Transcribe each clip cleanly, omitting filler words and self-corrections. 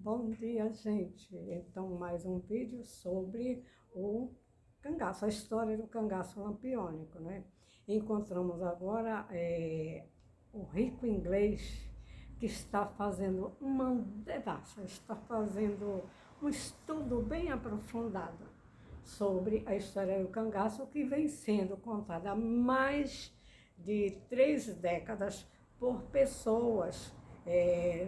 Bom dia, gente. Então, mais um vídeo sobre o cangaço, a história do cangaço lampiônico, né? Encontramos agora o rico inglês que está fazendo uma devassa, está fazendo um estudo bem aprofundado sobre a história do cangaço que vem sendo contada há mais de 3 décadas por pessoas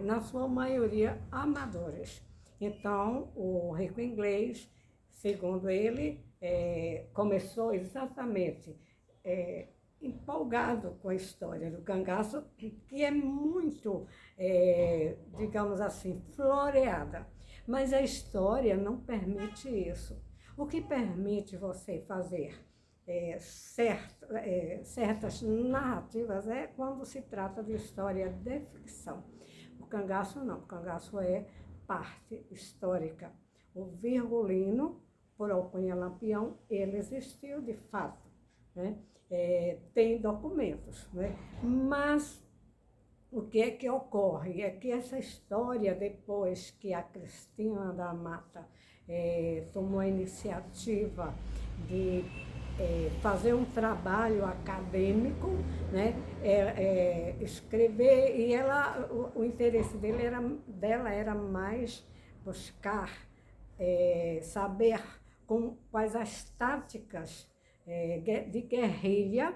na sua maioria amadores. Então, o rico inglês, segundo ele, começou exatamente empolgado com a história do cangaço, que é muito, digamos assim, floreada. Mas a história não permite isso. O que permite você fazer certas narrativas é quando se trata de história de ficção. O cangaço não, o cangaço é parte histórica. O Virgulino, por Alcunha Lampião, ele existiu de fato, né? Tem documentos, né? Mas o que é que ocorre? É que essa história, depois que a Cristina da Mata tomou a iniciativa de fazer um trabalho acadêmico, né? Escrever, e o interesse dela era mais buscar saber quais as táticas de guerrilha,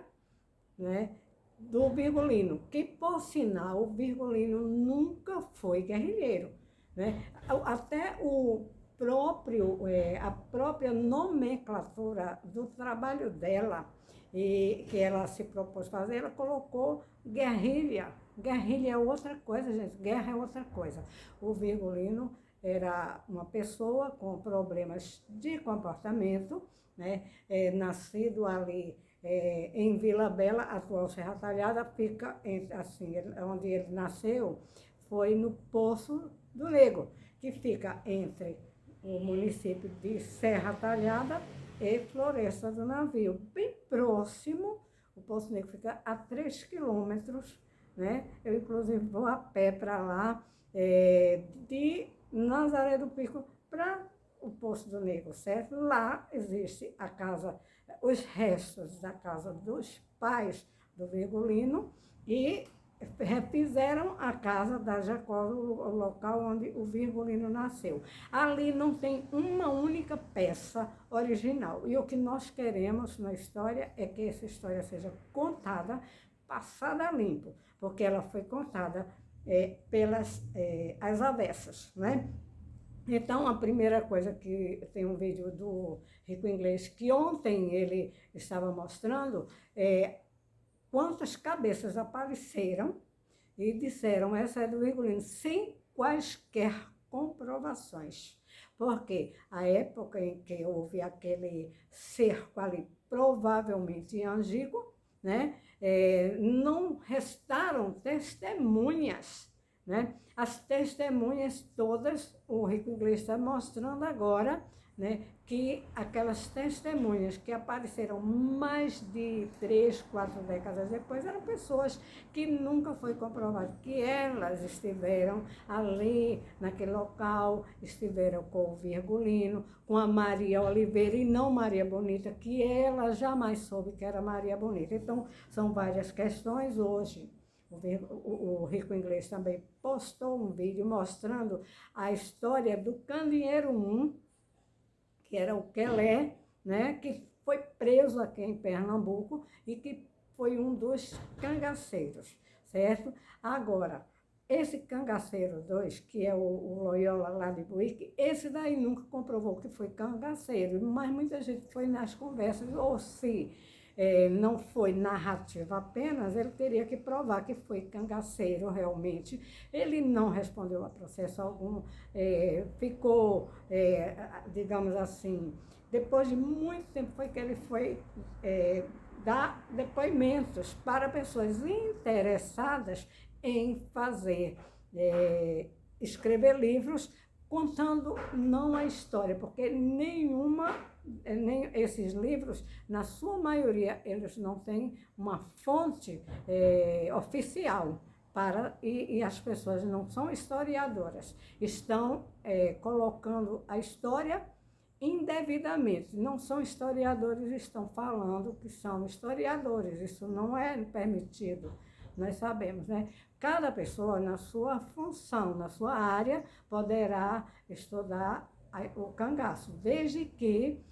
né, do Virgulino, que, por sinal, o Virgulino nunca foi guerrilheiro, né? Até a própria nomenclatura do trabalho dela, que ela se propôs fazer, ela colocou guerrilha. Guerrilha é outra coisa, gente, guerra é outra coisa. O Virgulino era uma pessoa com problemas de comportamento, né? Nascido ali em Vila Bela, atual Serra Talhada, fica assim, onde ele nasceu foi no Poço do Negro, que fica entre o município de Serra Talhada e Floresta do Navio, bem próximo. O Poço Negro fica a 3 quilômetros, né? Eu, inclusive, vou a pé para lá, de Nazaré do Pico para o Poço do Negro, certo? Lá existe a casa, os restos da casa dos pais do Virgulino, e refizeram a casa da Jacó, o local onde o Virgulino nasceu. Ali não tem uma única peça original. E o que nós queremos na história é que essa história seja contada, passada a limpo, porque ela foi contada pelas as avessas, né? Então, a primeira coisa que tem um vídeo do rico inglês que ontem ele estava mostrando quantas cabeças apareceram e disseram essa é do Virgulino, sem quaisquer comprovações. Porque a época em que houve aquele cerco ali, provavelmente em Angico, né, não restaram testemunhas, né? As testemunhas todas, o rico inglês está mostrando agora, né, que aquelas testemunhas que apareceram mais de 3, 4 décadas depois eram pessoas que nunca foi comprovado que elas estiveram ali, naquele local, estiveram com o Virgulino, com a Maria Oliveira e não Maria Bonita, que ela jamais soube que era Maria Bonita. Então, são várias questões hoje. O rico inglês também postou um vídeo mostrando a história do Candeeiro I, que era o Quelé, né, que foi preso aqui em Pernambuco e que foi um dos cangaceiros, certo? Agora, esse cangaceiro 2, que é o Loyola lá de Buíque, esse daí nunca comprovou que foi cangaceiro, mas muita gente foi nas conversas, ou se não foi narrativa apenas, ele teria que provar que foi cangaceiro realmente. Ele não respondeu a processo algum, ficou, digamos assim, depois de muito tempo foi que ele foi dar depoimentos para pessoas interessadas em fazer, escrever livros contando não a história, porque nem esses livros, na sua maioria, eles não têm uma fonte oficial e as pessoas não são historiadoras, estão colocando a história indevidamente. Não são historiadores, estão falando que são historiadores. Isso não é permitido, nós sabemos, né? Cada pessoa, na sua função, na sua área, poderá estudar o cangaço, desde que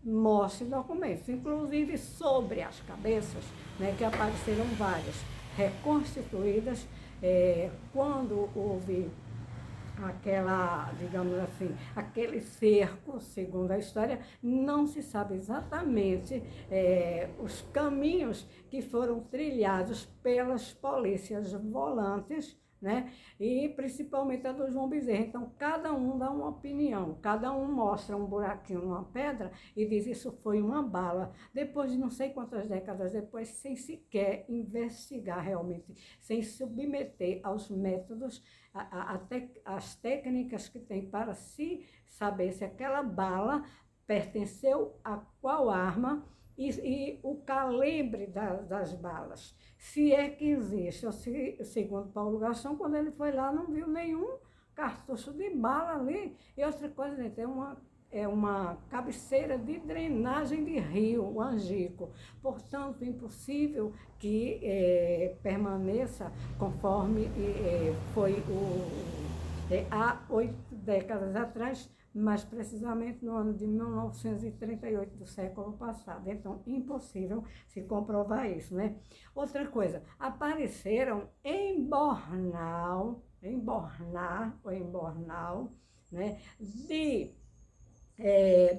mostre documentos, inclusive sobre as cabeças, né, que apareceram várias, reconstituídas, quando houve aquela, digamos assim, aquele cerco, segundo a história, não se sabe exatamente os caminhos que foram trilhados pelas polícias volantes, né? E principalmente a do João Bezerra. Então, cada um dá uma opinião, cada um mostra um buraquinho numa pedra e diz isso foi uma bala. Depois de não sei quantas décadas depois, sem sequer investigar realmente, sem submeter aos métodos, as técnicas que tem para se saber se aquela bala pertenceu a qual arma e o calibre das balas. Se é que existe, segundo Paulo Gastão, quando ele foi lá, não viu nenhum cartucho de bala ali. E outra coisa, gente, é uma cabeceira de drenagem de rio, o Angico. Portanto, impossível que permaneça conforme foi há 8 décadas atrás, mais precisamente no ano de 1938 do século passado. Então, impossível se comprovar isso, né? Outra coisa, apareceram em Bornal, né,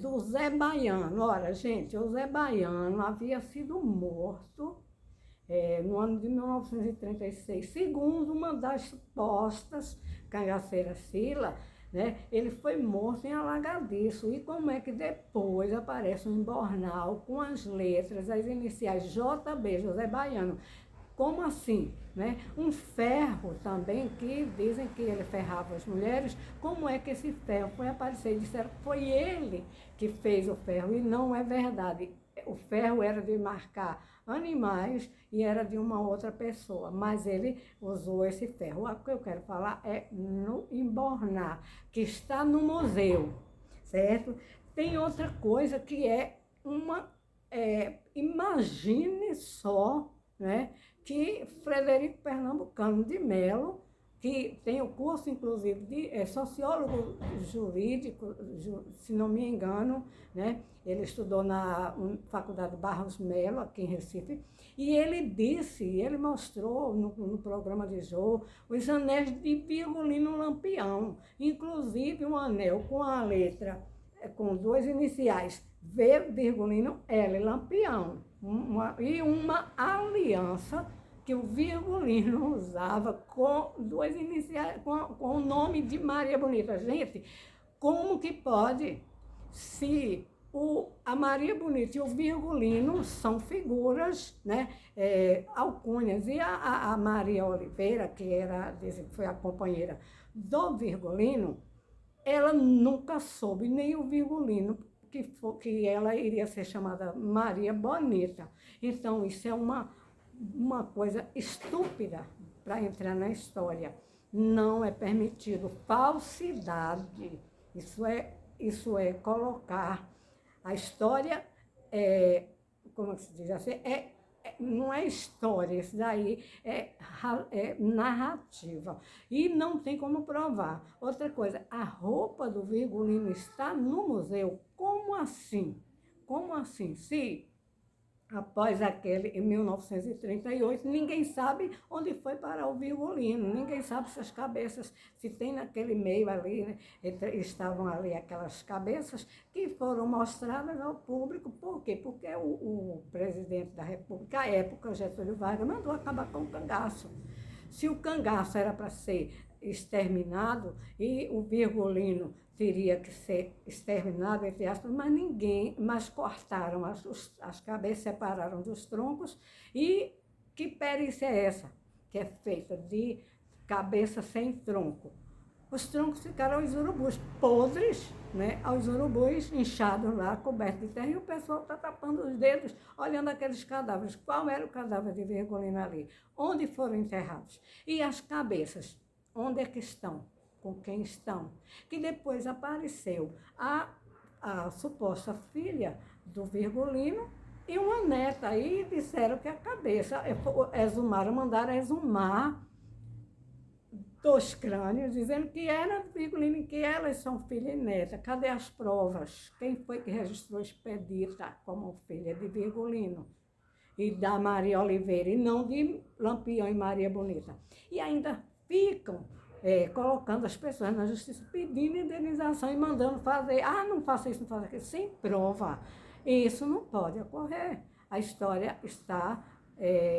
do Zé Baiano. Ora, gente, o Zé Baiano havia sido morto no ano de 1936, segundo uma das supostas cangaceiras Sila, né? Ele foi morto em Alagadiço. E como é que depois aparece um Bornal com as letras, as iniciais JB, José Baiano? Como assim? Né? Um ferro também, que dizem que ele ferrava as mulheres. Como é que esse ferro foi aparecer? E disseram que foi ele que fez o ferro, e não é verdade. O ferro era de marcar animais e era de uma outra pessoa, mas ele usou esse ferro. O que eu quero falar é no Embornar, que está no museu, certo? Tem outra coisa que é imagine só, né, que Frederico Pernambucano de Melo, que tem o curso, inclusive, de sociólogo jurídico, se não me engano, né? Ele estudou na Faculdade Barros Melo, aqui em Recife, e ele mostrou no programa de Jô os anéis de Virgulino Lampião, inclusive um anel com a letra, com 2 iniciais, V, Virgulino, L, Lampião, e uma aliança que o Virgulino usava com 2 iniciais, com o nome de Maria Bonita. Gente, como que pode, se a Maria Bonita e o Virgulino são figuras, né, alcunhas, e a Maria Oliveira, que foi a companheira do Virgulino, ela nunca soube, nem o Virgulino, que ela iria ser chamada Maria Bonita. Então, isso é uma coisa estúpida para entrar na história. Não é permitido falsidade. Isso é colocar a história, como se diz assim, não é história, isso daí é narrativa. E não tem como provar. Outra coisa, a roupa do Virgulino está no museu. Como assim? Como assim? Se após aquele, em 1938, ninguém sabe onde foi parar o Virgulino, ninguém sabe se as cabeças, se tem naquele meio ali, né, estavam ali aquelas cabeças que foram mostradas ao público. Por quê? Porque o presidente da República, à época, Getúlio Vargas, mandou acabar com o cangaço. Se o cangaço era para ser exterminado e o Virgulino teria que ser exterminado, entre aspas, mas cortaram as cabeças, separaram dos troncos. E que perícia é essa? Que é feita de cabeça sem tronco. Os troncos ficaram os urubus podres, né? Os urubus inchados lá, cobertos de terra, e o pessoal está tapando os dedos, olhando aqueles cadáveres. Qual era o cadáver de Virgulino ali? Onde foram enterrados? E as cabeças? Onde é que estão? Com quem estão? Que depois apareceu a suposta filha do Virgulino e uma neta. E disseram que a cabeça, mandaram exumar dos crânios, dizendo que era do Virgulino, que elas são filha e neta. Cadê as provas? Quem foi que registrou Expedita como filha de Virgulino e da Maria Oliveira, e não de Lampião e Maria Bonita? E ainda ficam colocando as pessoas na justiça, pedindo indenização e mandando fazer. Não faça isso, não faça aquilo, sem prova. Isso não pode ocorrer. A história está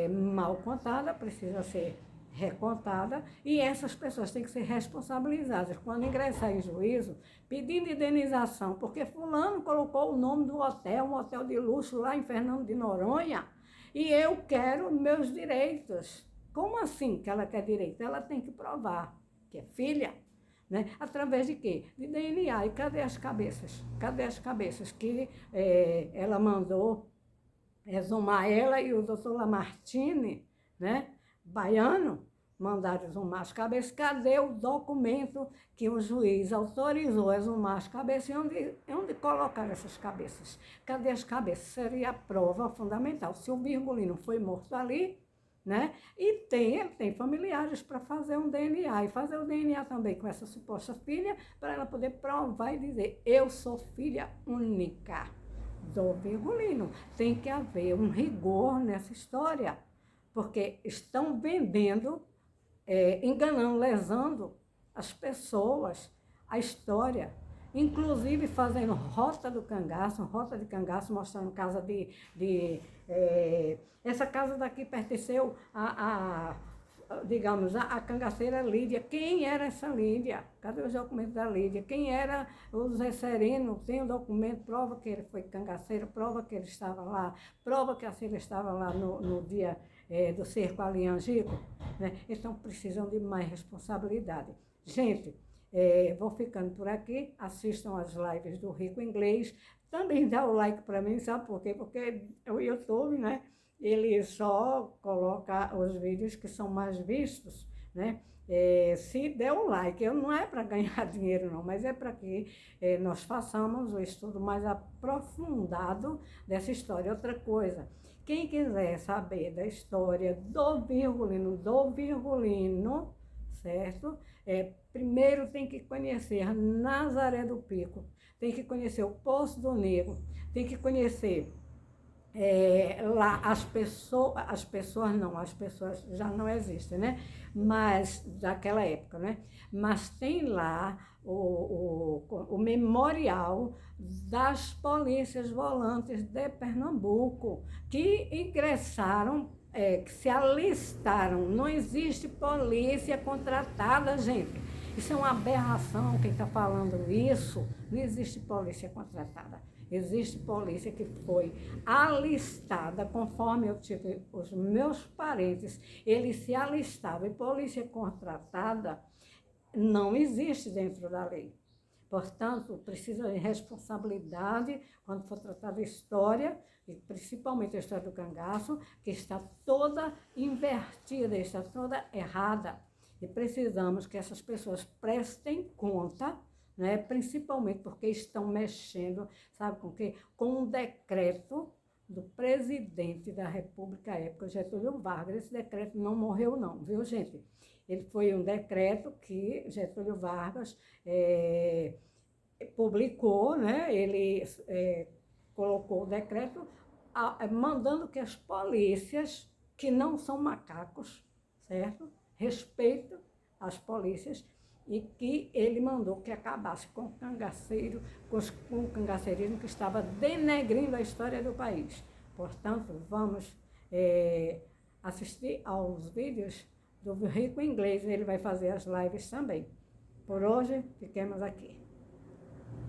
mal contada, precisa ser recontada, e essas pessoas têm que ser responsabilizadas. Quando ingressar em juízo, pedindo indenização, porque fulano colocou o nome do hotel, um hotel de luxo lá em Fernando de Noronha, e eu quero meus direitos. Como assim que ela quer direito? Ela tem que provar que é filha, né? Através de quê? De DNA. E cadê as cabeças? Cadê as cabeças que ela mandou exumar, ela e o doutor Lamartine, né? Baiano, mandaram exumar as cabeças. Cadê o documento que o juiz autorizou a exumar as cabeças? E onde colocaram essas cabeças? Cadê as cabeças? Seria a prova fundamental. Se o Virgulino foi morto ali, né? E ele tem familiares para fazer um DNA, e fazer o DNA também com essa suposta filha, para ela poder provar e dizer: eu sou filha única do Virgulino. Tem que haver um rigor nessa história, porque estão vendendo, enganando, lesando as pessoas, a história, inclusive fazendo rota de cangaço, mostrando casa essa casa daqui pertenceu digamos, a cangaceira Lídia. Quem era essa Lídia? Cadê os documentos da Lídia? Quem era o Zé Sereno? Tem o documento, prova que ele foi cangaceiro, prova que ele estava lá, prova que a Cília estava lá no dia do cerco ali em Angico, né? Então precisam de mais responsabilidade. Gente, vou ficando por aqui, assistam as lives do Rico Inglês, também dá o like para mim, sabe por quê? Porque o YouTube, né? Ele só coloca os vídeos que são mais vistos, né? Se der um like, não é para ganhar dinheiro não, mas é para que nós façamos o estudo mais aprofundado dessa história. Outra coisa, quem quiser saber da história do Virgulino, certo? Primeiro tem que conhecer Nazaré do Pico, tem que conhecer o Poço do Negro, tem que conhecer lá as pessoas já não existem, né? Mas daquela época, né? Mas tem lá o memorial das polícias volantes de Pernambuco, que ingressaram, que se alistaram. Não existe polícia contratada, gente. Isso é uma aberração, quem está falando isso. Não existe polícia contratada. Existe polícia que foi alistada, conforme eu tive os meus parentes, eles se alistavam, e polícia contratada não existe dentro da lei. Portanto, precisa de responsabilidade quando for tratar da história, e principalmente a história do cangaço, que está toda invertida, está toda errada. E precisamos que essas pessoas prestem conta, né? Principalmente porque estão mexendo, sabe com o quê? Com um decreto do presidente da República à época, Getúlio Vargas. Esse decreto não morreu não, viu, gente? Ele foi um decreto que Getúlio Vargas publicou, né? Ele colocou o decreto mandando que as polícias, que não são macacos, certo? Respeitem as polícias, e que ele mandou que acabasse com o cangaceiro, com o cangaceirismo que estava denegrindo a história do país. Portanto, vamos assistir aos vídeos do Rico Inglês, ele vai fazer as lives também. Por hoje, fiquemos aqui.